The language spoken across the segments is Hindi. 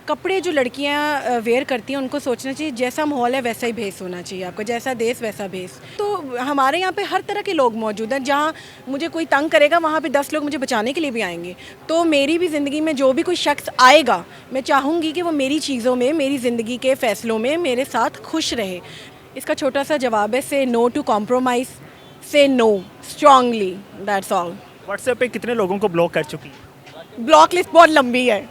कपड़े जो लड़कियां वेयर करती हैं उनको सोचना चाहिए जैसा माहौल है वैसा ही भेस होना चाहिए आपको, जैसा देश वैसा भेस। तो हमारे यहाँ पे हर तरह के लोग मौजूद हैं, जहाँ मुझे कोई तंग करेगा वहाँ पे 10 लोग मुझे बचाने के लिए भी आएंगे। तो मेरी भी ज़िंदगी में जो भी कोई शख्स आएगा, मैं चाहूँगी कि वो मेरी चीज़ों में, मेरी ज़िंदगी के फ़ैसलों में मेरे साथ खुश रहे। इसका छोटा सा जवाब है, say no to compromise, say no strongly, that's all. WhatsApp पे कितने लोगों को ब्लॉक कर चुकी है? ब्लॉक लिस्ट बहुत लंबी है।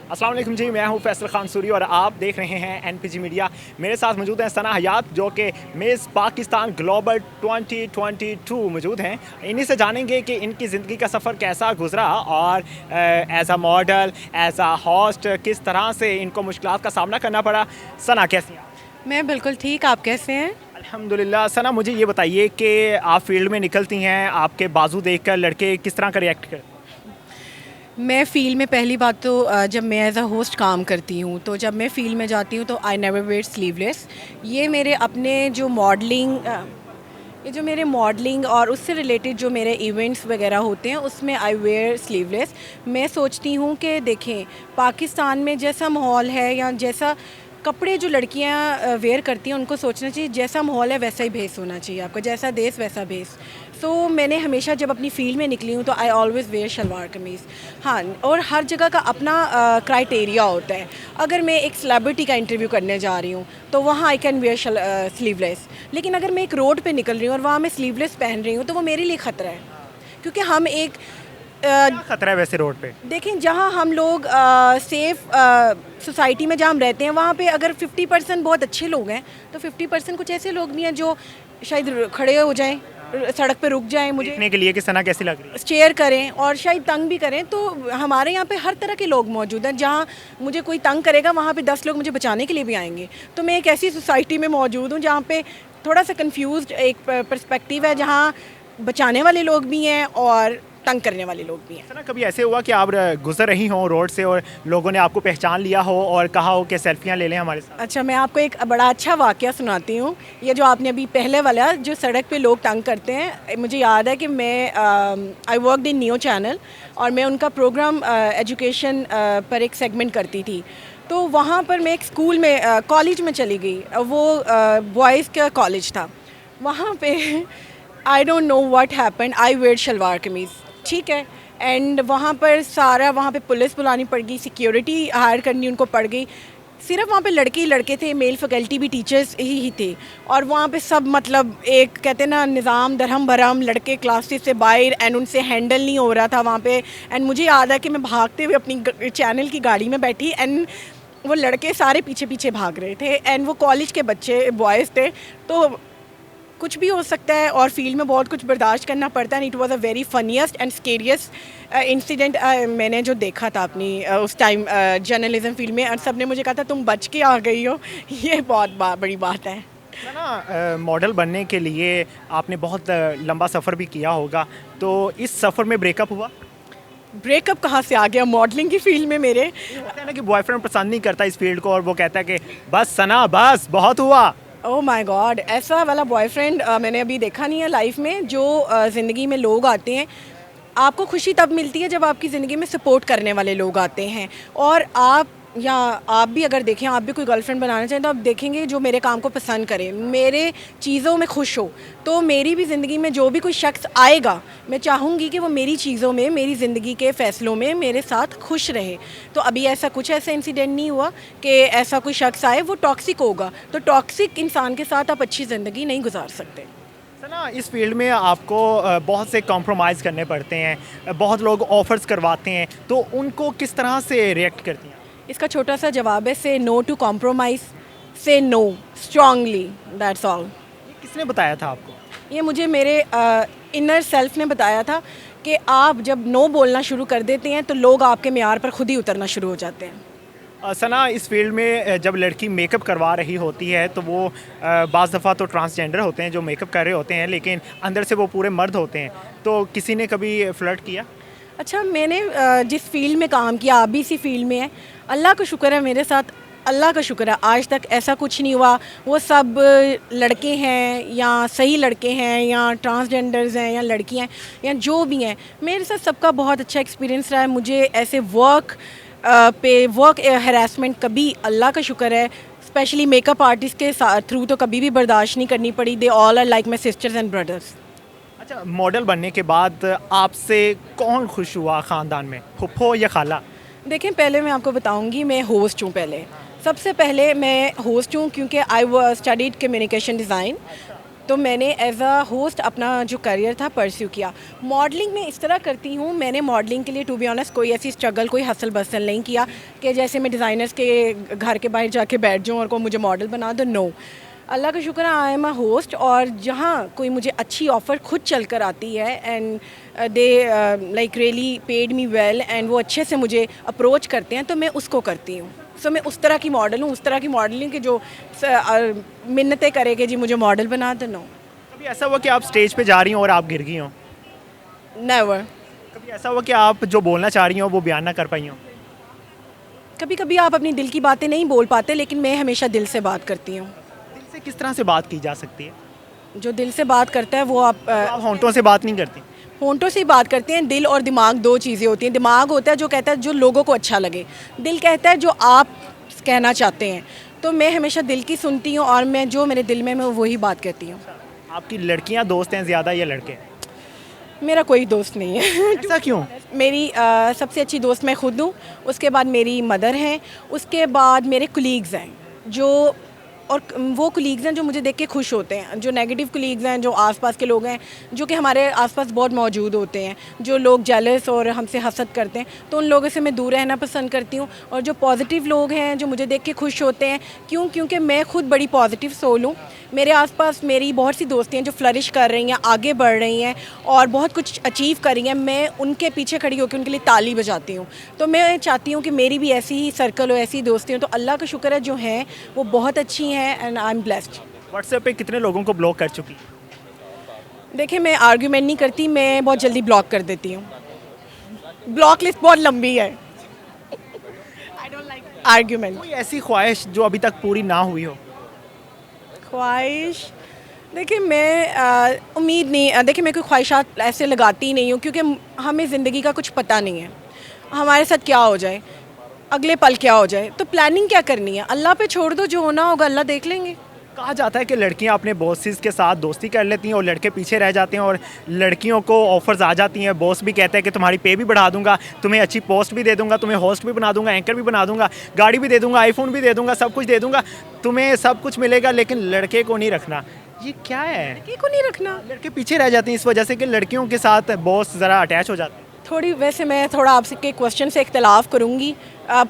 अस्सलाम वालेकुम जी, मैं हूं फैसल खान सूरी और आप देख रहे हैं एनपीजी मीडिया। मेरे साथ मौजूद हैं सना हयात, जो कि मिस पाकिस्तान ग्लोबल 2022 मौजूद हैं। इन्हीं से जानेंगे कि इनकी ज़िंदगी का सफ़र कैसा गुजरा और एज आ मॉडल, एज आ होस्ट किस तरह से इनको मुश्किलात का सामना करना पड़ा। सना कैसी हैं? मैं बिल्कुल ठीक, आप कैसे हैं? अल्हम्दुलिल्लाह। सना, मुझे ये बताइए कि आप फील्ड में निकलती हैं, आपके बाजू देखकर लड़के किस तरह का रिएक्ट करते हैं? मैं फ़ील्ड में पहली बात तो जब मैं एज़ अ होस्ट काम करती हूँ, तो जब मैं फ़ील्ड में जाती हूँ तो आई नेवर वेयर स्लीवलेस। ये मेरे अपने जो मॉडलिंग ये जो मेरे मॉडलिंग और उससे रिलेटेड जो मेरे इवेंट्स वगैरह होते हैं उसमें आई वेयर स्लीवलेस। मैं सोचती हूँ कि देखें, पाकिस्तान में जैसा माहौल है या जैसा कपड़े जो लड़कियां वेयर करती हैं उनको सोचना चाहिए जैसा माहौल है वैसा ही भेस होना चाहिए आपको, जैसा देश वैसा भेस। सो मैंने हमेशा जब अपनी फ़ील्ड में निकली हूँ तो आई ऑलवेज़ वेयर शलवार कमीज़। हाँ, और हर जगह का अपना क्राइटेरिया होता है। अगर मैं एक सेलिब्रिटी का इंटरव्यू करने जा रही हूँ तो वहाँ आई कैन वेयर स्लीवलेस, लेकिन अगर मैं एक रोड पे निकल रही हूँ और वहाँ मैं स्लीवलेस पहन रही हूँ तो वो मेरे लिए ख़तरा है, क्योंकि हम एक क्या खतरा है वैसे रोड पे? देखें, जहाँ हम लोग सेफ़ सोसाइटी में जहाँ हम रहते हैं वहाँ पे अगर 50% बहुत अच्छे लोग हैं तो 50% कुछ ऐसे लोग भी हैं जो शायद खड़े हो जाएं, सड़क पे रुक जाएं, मुझे देखने के लिए कि सना कैसी लग रही है। स्टेयर करें और शायद तंग भी करें। तो हमारे यहाँ पे हर तरह के लोग मौजूद हैं, जहाँ मुझे कोई तंग करेगा वहाँ पे 10 लोग मुझे बचाने के लिए भी आएंगे। तो मैं एक ऐसी सोसाइटी में मौजूद हूँ जहाँ पे थोड़ा सा कन्फ्यूज़्ड एक पर्सपेक्टिव है, जहाँ बचाने वाले लोग भी हैं और तंग करने वाले लोग भी हैं। सना, कभी ऐसे हुआ कि आप गुजर रही हों रोड से और लोगों ने आपको पहचान लिया हो और कहा हो कि सेल्फियां ले लें हमारे साथ? अच्छा, मैं आपको एक बड़ा अच्छा वाक़या सुनाती हूँ। ये जो आपने अभी पहले वाला, जो सड़क पे लोग तंग करते हैं, मुझे याद है कि मैं आई वर्कड इन नियो चैनल और मैं उनका प्रोग्राम एजुकेशन पर एक सेगमेंट करती थी। तो वहाँ पर मैं एक स्कूल में कॉलेज में चली गई, वो बॉयज़ का कॉलेज था। वहाँ पे I don't know what happened, I wear shalwar kameez, ठीक है। एंड वहाँ पर वहाँ पे पुलिस बुलानी पड़ गई, सिक्योरिटी हायर करनी उनको पड़ गई। सिर्फ वहाँ पे लड़के ही लड़के थे, मेल फैकल्टी भी टीचर्स ही थे। और वहाँ पे सब मतलब एक कहते ना निज़ाम दरहम भरम, लड़के क्लासेस से बाहर एंड उनसे हैंडल नहीं हो रहा था वहाँ पे। एंड मुझे याद है कि मैं भागते हुए अपनी चैनल की गाड़ी में बैठी एंड वो लड़के सारे पीछे पीछे भाग रहे थे एंड वो कॉलेज के बच्चे बॉयज़ थे। तो कुछ भी हो सकता है और फील्ड में बहुत कुछ बर्दाश्त करना पड़ता है। It was a very funniest and scariest incident मैंने जो देखा था अपनी उस टाइम जर्नलिज्म फील्ड में, और सब ने मुझे कहा था तुम बच के आ गई हो। ये बहुत बड़ी बात है। ना, मॉडल बनने के लिए आपने बहुत लंबा सफ़र भी किया होगा, तो इस सफ़र में ब्रेकअप हुआ? ब्रेकअप कहाँ से आ गया मॉडलिंग की फील्ड में मेरे। कहते हैं ना कि बॉयफ्रेंड पसंद नहीं करता इस फील्ड को और वो कहता है कि बस सना, बस बहुत हुआ। ओह माय गॉड, ऐसा वाला बॉयफ्रेंड मैंने अभी देखा नहीं है लाइफ में। जो ज़िंदगी में लोग आते हैं, आपको खुशी तब मिलती है जब आपकी ज़िंदगी में सपोर्ट करने वाले लोग आते हैं। और आप भी अगर देखें, आप भी कोई गर्लफ्रेंड बनाना चाहें तो आप देखेंगे जो मेरे काम को पसंद करे, मेरे चीज़ों में खुश हो। तो मेरी भी ज़िंदगी में जो भी कोई शख्स आएगा, मैं चाहूँगी कि वो मेरी चीज़ों में, मेरी ज़िंदगी के फ़ैसलों में मेरे साथ खुश रहे। तो अभी ऐसा इंसिडेंट नहीं हुआ कि ऐसा कोई शख्स आए वो टॉक्सिक होगा। तो टॉक्सिक इंसान के साथ आप अच्छी ज़िंदगी नहीं गुजार सकते। ना, इस फील्ड में आपको बहुत से कॉम्प्रोमाइज़ करने पड़ते हैं, बहुत लोग ऑफ़र्स करवाते हैं, तो उनको किस तरह से रिएक्ट करती हैं? इसका छोटा सा जवाब है, say no to compromise, say no strongly, that's all. ये किसने बताया था आपको? ये मुझे मेरे इनर सेल्फ ने बताया था कि आप जब नो बोलना शुरू कर देते हैं तो लोग आपके मेयार पर खुद ही उतरना शुरू हो जाते हैं। सना, इस फील्ड में जब लड़की मेकअप करवा रही होती है तो वो बाज़ दफ़ा तो ट्रांसजेंडर होते हैं जो मेकअप कर रहे होते हैं, लेकिन अंदर से वो पूरे मर्द होते हैं। तो किसी ने कभी फ्लर्ट किया? अच्छा, मैंने जिस फील्ड में काम किया, आप भी इसी फील्ड में है, अल्लाह का शुक्र है मेरे साथ, अल्लाह का शुक्र है आज तक ऐसा कुछ नहीं हुआ। वो सब लड़के हैं या सही लड़के हैं या ट्रांसजेंडर्स हैं या लड़कियां हैं या जो भी हैं, मेरे साथ सबका बहुत अच्छा एक्सपीरियंस रहा है। मुझे ऐसे वर्क पे वर्क हरासमेंट कभी, अल्लाह का शुक्र है, स्पेशली मेकअप आर्टिस्ट के थ्रू तो कभी भी बर्दाश्त नहीं करनी पड़ी। They all are like my sisters and brothers. अच्छा, मॉडल बनने के बाद आपसे कौन खुश हुआ ख़ानदान में, फुफ्फो या खाला? देखें, पहले मैं आपको बताऊंगी, मैं होस्ट हूँ। पहले सबसे पहले मैं होस्ट हूँ क्योंकि आई वो स्टडीड कम्युनिकेशन डिज़ाइन, तो मैंने एज अ होस्ट अपना जो करियर था परस्यू किया। मॉडलिंग में इस तरह करती हूँ, मैंने मॉडलिंग के लिए टू बी ऑनेस्ट कोई ऐसी स्ट्रगल, कोई हसल बसल नहीं किया कि जैसे मैं डिज़ाइनर्स के घर के बाहर जाके बैठ जाऊँ और को मुझे मॉडल बना दो। नो, अल्लाह का शुक्र है, आई एम अ होस्ट। और जहाँ कोई मुझे अच्छी ऑफ़र खुद चल कर आती है and they like really paid me well and वो अच्छे से मुझे अप्रोच करते हैं, तो मैं उसको करती हूँ। सो मैं उस तरह की मॉडल हूँ, उस तरह की मॉडलिंग की जो मिन्नतें करे कि जी मुझे मॉडल बना दो। नो, कभी ऐसा हुआ कि आप स्टेज पे जा रही हो और आप गिर गई हो? नेवर। कभी ऐसा हुआ कि आप जो बोलना चाह रही हो वो बयान ना कर पाई हो? कभी कभी आप अपनी दिल की बातें नहीं बोल पाते, लेकिन मैं हमेशा दिल से बात करती हूँ। दिल से किस तरह से बात की जा सकती है? जो दिल से बात करता है वो आप होंठों से बात नहीं करती? होंठों से ही बात करते हैं। दिल और दिमाग दो चीज़ें होती हैं। दिमाग होता है जो कहता है जो लोगों को अच्छा लगे, दिल कहता है जो आप कहना चाहते हैं। तो मैं हमेशा दिल की सुनती हूँ और मैं जो मेरे दिल में मैं वही बात कहती हूँ। आपकी लड़कियां दोस्त हैं ज़्यादा या लड़के? मेरा कोई दोस्त नहीं है। ऐसा क्यों? मेरी सबसे अच्छी दोस्त मैं खुद हूँ, उसके बाद मेरी मदर हैं, उसके बाद मेरे कुलीग्स हैं जो, और वो कुलीग्स हैं जो मुझे देख के खुश होते हैं। जो नेगेटिव कुलीग्स हैं, जो आसपास के लोग हैं जो कि हमारे आसपास बहुत मौजूद होते हैं, जो लोग जेलस और हमसे हसद करते हैं, तो उन लोगों से मैं दूर रहना पसंद करती हूँ। और जो पॉजिटिव लोग हैं जो मुझे देख के खुश होते हैं, क्योंकि मैं खुद बड़ी पॉजिटिव सोल हूँ। मेरे आसपास मेरी बहुत सी दोस्ती हैं जो फ्लरिश कर रही हैं, आगे बढ़ रही हैं और बहुत कुछ अचीव कर रही हैं। मैं उनके पीछे खड़ी होकर उनके लिए ताली बजाती हूँ। तो मैं चाहती हूँ कि मेरी भी ऐसी ही सर्कल हो, ऐसी दोस्ती हो। तो अल्लाह का शुक्र है जो हैं वो बहुत अच्छी हैं and I am blessed. WhatsApp पे कितने लोगों को ब्लॉक कर चुकी? देखिए, मैं आर्ग्यूमेंट नहीं करती, मैं बहुत जल्दी ब्लॉक कर देती हूँ। ब्लॉक लिस्ट बहुत लंबी है। I don't like argument. कोई ऐसी ख्वाहिश जो अभी तक पूरी ना हुई हो? ख्वाहिश, देखिए मैं उम्मीद नहीं, देखिए मैं कोई ख्वाहिशात ऐसे लगाती ही नहीं हूँ क्योंकि हमें ज़िंदगी का कुछ पता नहीं है हमारे साथ क्या हो जाए, अगले पल क्या हो जाए। तो प्लानिंग क्या करनी है, अल्लाह पे छोड़ दो, जो होना होगा अल्लाह देख लेंगे। कहा जाता है कि लड़कियां अपने बॉसेस के साथ दोस्ती कर लेती हैं और लड़के पीछे रह जाते हैं, और लड़कियों को ऑफर्स आ जाती हैं, बॉस भी कहता है कि तुम्हारी पे भी बढ़ा दूंगा, तुम्हें अच्छी पोस्ट भी दे दूंगा, तुम्हें होस्ट भी बना दूंगा, एंकर भी बना दूंगा, गाड़ी भी दे दूंगा, आईफोन भी दे दूंगा, सब कुछ दे दूंगा, तुम्हें सब कुछ मिलेगा, लेकिन लड़के को नहीं रखना। ये क्या है? लड़के को नहीं रखना। लड़के पीछे रह जाते हैं इस वजह से कि लड़कियों के साथ बॉस ज़रा अटैच हो जाते हैं। थोड़ी, वैसे मैं थोड़ा आपसे के क्वेश्चन से इख्तलाफ करूँगी।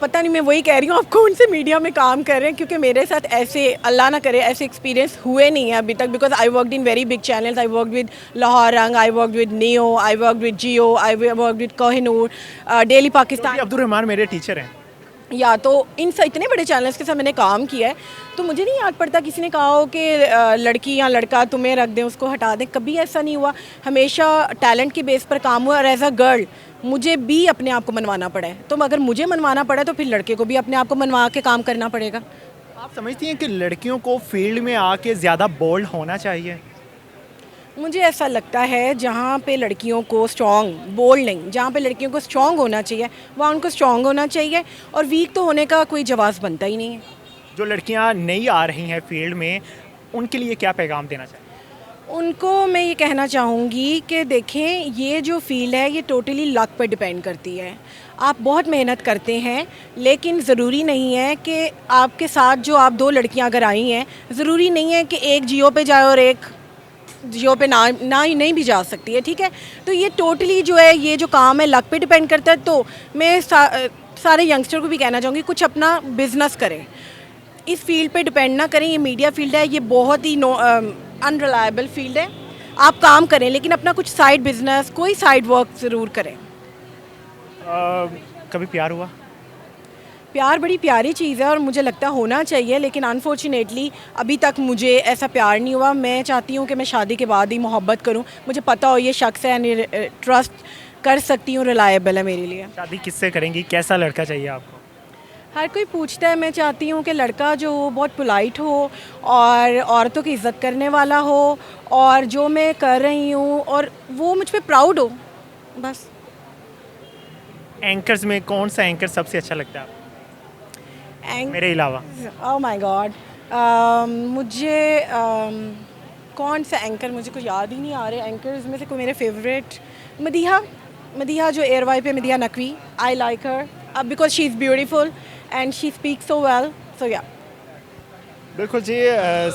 पता नहीं, मैं वही कह रही हूँ, आप कौन से मीडिया में काम कर रहे हैं, क्योंकि मेरे साथ ऐसे, अल्लाह ना करे, ऐसे एक्सपीरियंस हुए नहीं है अभी तक। Because I worked in very big channels, I worked with Lahore Rang, I worked with Neo, I worked with Geo, I worked with Kohinoor, daily Pakistan. Abdul Rahman मेरे टीचर हैं। या तो इन इतने बड़े चैनल्स के साथ मैंने काम किया है, तो मुझे नहीं याद पड़ता किसी ने कहा हो कि लड़की या लड़का तुम्हें रख दें, उसको हटा दें। कभी ऐसा नहीं हुआ, हमेशा टैलेंट की बेस पर काम हुआ। और एज अ गर्ल मुझे भी अपने आप को मनवाना पड़ा है, तो अगर मुझे मनवाना पड़ा तो फिर लड़के को भी अपने आप को मनवा के काम करना पड़ेगा। आप समझती हैं कि लड़कियों को फील्ड में आके ज़्यादा बोल्ड होना चाहिए? मुझे ऐसा लगता है जहाँ पे लड़कियों को स्ट्रॉन्ग, बोल्ड नहीं, जहाँ पे लड़कियों को स्ट्रॉन्ग होना चाहिए वहाँ उनको स्ट्रॉन्ग होना चाहिए, और वीक तो होने का कोई जवाब बनता ही नहीं है। जो लड़कियां नई आ रही हैं फील्ड में, उनके लिए क्या पैगाम देना चाहिए? उनको मैं ये कहना चाहूँगी कि देखें, ये जो फील्ड है ये टोटली लक पर डिपेंड करती है। आप बहुत मेहनत करते हैं, लेकिन ज़रूरी नहीं है कि आपके साथ जो आप दो लड़कियां अगर आई हैं, ज़रूरी नहीं है कि एक जियो पे जाए और एक जियो पे ना नहीं भी जा सकती है, ठीक है। तो ये टोटली जो है, ये जो काम है लक पे डिपेंड करता है। तो मैं सारे यंगस्टर को भी कहना चाहूँगी, कुछ अपना बिजनेस करें, इस फील्ड पे डिपेंड ना करें। ये मीडिया फील्ड है, ये बहुत ही अनरिलायबल फील्ड है। आप काम करें, लेकिन अपना कुछ साइड बिजनेस, कोई साइड वर्क ज़रूर करें। कभी प्यार हुआ? प्यार बड़ी प्यारी चीज़ है और मुझे लगता है होना चाहिए, लेकिन अनफॉर्चुनेटली अभी तक मुझे ऐसा प्यार नहीं हुआ। मैं चाहती हूँ कि मैं शादी के बाद ही मोहब्बत करूँ, मुझे पता हो ये शख्स है, ट्रस्ट कर सकती हूँ, रिलायबल है मेरे लिए। शादी किससे करेंगी? कैसा लड़का चाहिए आपको? हर कोई पूछता है, मैं चाहती हूँ कि लड़का जो बहुत पोलाइट हो और औरतों की इज़्ज़त करने वाला हो, और जो मैं कर रही हूँ और वो मुझ पर प्राउड हो, बस। एंकर्स में कौन सा एंकर सबसे अच्छा लगता है आपको, मेरे अलावा? ओह माय गॉड, मुझे कौन सा एंकर, मुझे कुछ याद ही नहीं आ रहे एंकर्स में से। कोई मेरे फेवरेट, मदीहा जो एयरवाई पे, Madiha Naqvi, I like her because she is beautiful and she speak so well, so yeah. बिल्कुल जी,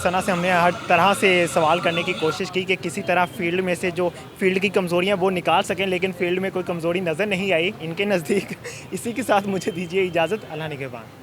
सना से हमने हर तरह से सवाल करने की कोशिश की कि किसी तरह फील्ड में से जो फील्ड की कमज़ोरियां वो निकाल सकें, लेकिन फील्ड में कोई कमज़ोरी नज़र नहीं आई इनके नज़दीक। इसी के साथ मुझे दीजिए इजाज़त, अल्लाह निगहबान।